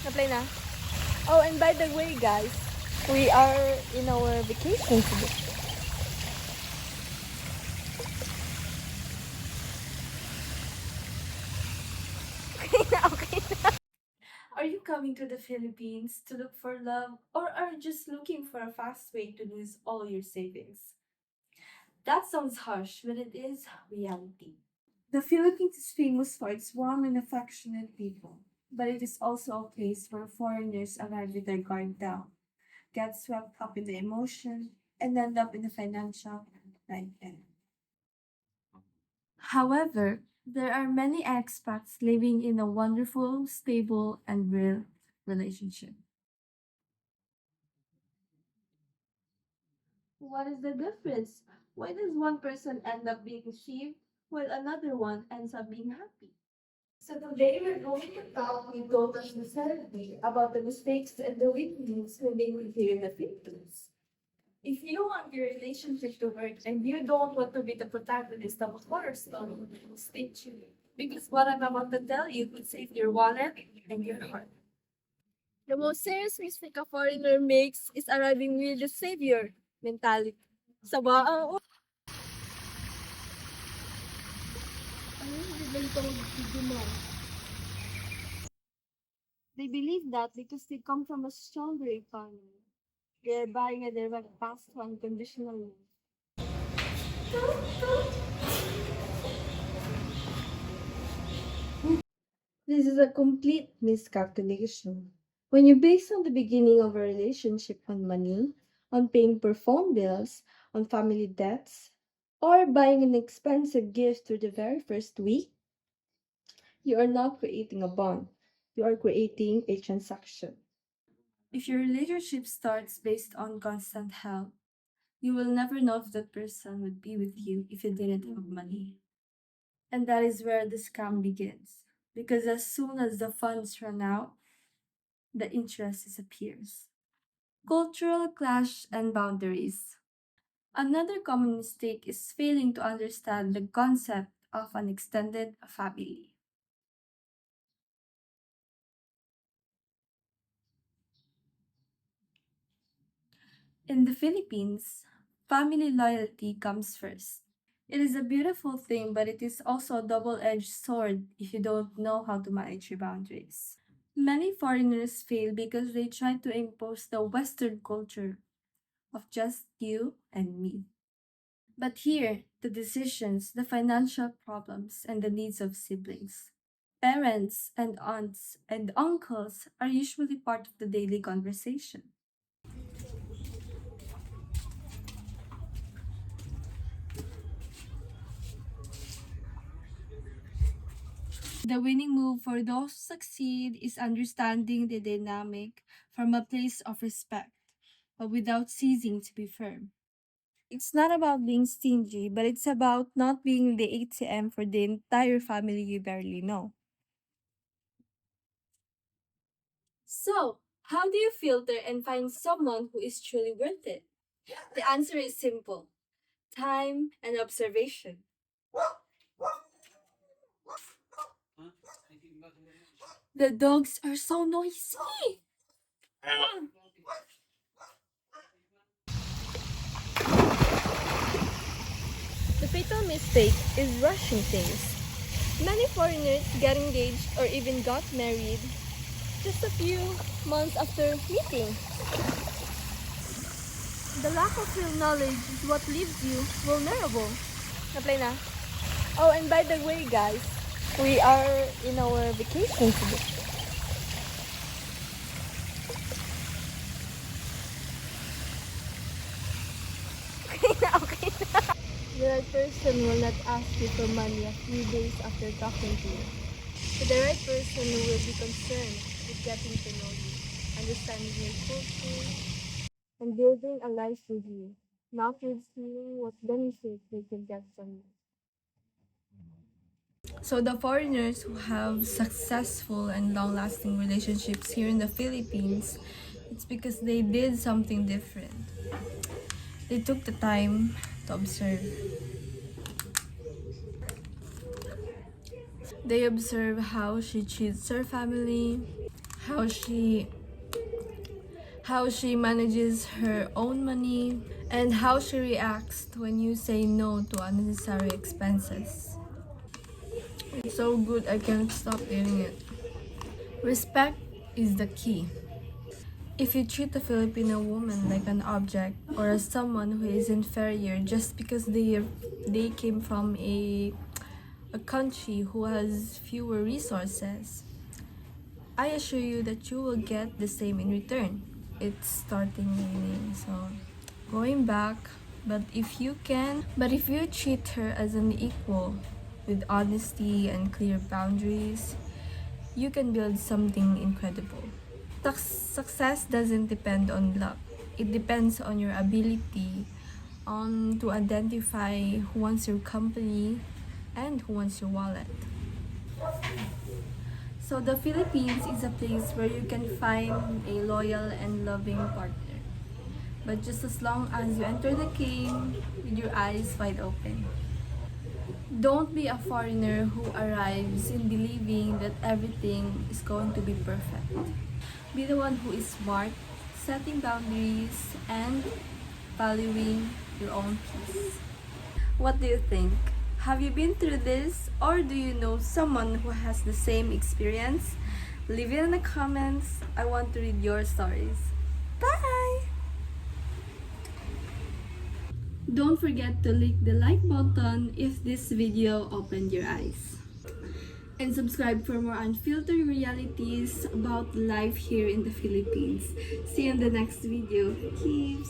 Na-play na? Oh, and by the way, guys, we are in our vacation today. Okay na, okay na. Are you coming to the Philippines to look for love, or are you just looking for a fast way to lose all your savings? That sounds harsh, but it is reality. The Philippines is famous for its warm and affectionate people, but it is also a place where foreigners arrive with their guard down, get swept up in the emotion, and end up in a financial nightmare. However, there are many expats living in a wonderful, stable, and real relationship. What is the difference? Why does one person end up being ashamed while another one ends up being happy? So today we're going to talk with total sincerity about the mistakes and the weaknesses we make here in the Philippines. If you want your relationship to work and you don't want to be the protagonist of a horror story, stay tuned. Because what I'm about to tell you could save your wallet and your heart. The most serious mistake a foreigner makes is arriving with the savior mentality. Sa wow! Ano yung biglang itong video mo? They believe that because they come from a stronger economy. They're buying a direct pass to unconditional love. This is a complete miscalculation. When you base on the beginning of a relationship on money, on paying per phone bills, on family debts, or buying an expensive gift through the very first week, you are not creating a bond. You are creating a transaction. If your relationship starts based on constant help, you will never know if that person would be with you if you didn't have money. And that is where the scam begins. Because as soon as the funds run out, the interest disappears. Cultural clash and boundaries. Another common mistake is failing to understand the concept of an extended family. In the Philippines, family loyalty comes first. It is a beautiful thing, but it is also a double edged sword if you don't know how to manage your boundaries. Many foreigners fail because they try to impose the Western culture of just you and me. But here, the decisions, the financial problems, and the needs of siblings. Parents and aunts and uncles are usually part of the daily conversation. The winning move for those who succeed is understanding the dynamic from a place of respect, but without ceasing to be firm. It's not about being stingy, but it's about not being the ATM for the entire family you barely know. So, how do you filter and find someone who is truly worth it? The answer is simple: time and observation. The dogs are so noisy. The fatal mistake is rushing things. Many foreigners get engaged or even got married just a few months after meeting. The lack of real knowledge is what leaves you vulnerable. Na-play na? Oh, and by the way, guys, we are in our vacation today. Okay na, okay na. The right person will not ask you for money a few days after talking to you. But the right person who will be concerned with getting to know you, understanding your culture, and building a life with you, not with seeing what benefits they can get from you. So the foreigners who have successful and long-lasting relationships here in the Philippines, it's because they did something different. They took the time to observe. They observe how she treats her family, how she how she manages her own money, and how she reacts when you say no to unnecessary expenses. It's so good I can't stop eating it. Respect is the key. If you treat a Filipino woman like an object or as someone who is inferior just because they came from a country who has fewer resources, I assure you that you will get the same in return. It's starting raining, so going back. But if you treat her as an equal with honesty and clear boundaries, you can build something incredible. Success doesn't depend on luck. It depends on your ability to identify who wants your company and who wants your wallet. So the Philippines is a place where you can find a loyal and loving partner. But just as long as you enter the game with your eyes wide open. Don't be a foreigner who arrives in believing that everything is going to be perfect. Be the one who is smart, setting boundaries, and valuing your own peace. What do you think? Have you been through this, or do you know someone who has the same experience? Leave it in the comments. I want to read your stories. Bye! Don't forget to click the like button if this video opened your eyes. And subscribe for more unfiltered realities about life here in the Philippines. See you in the next video. Keep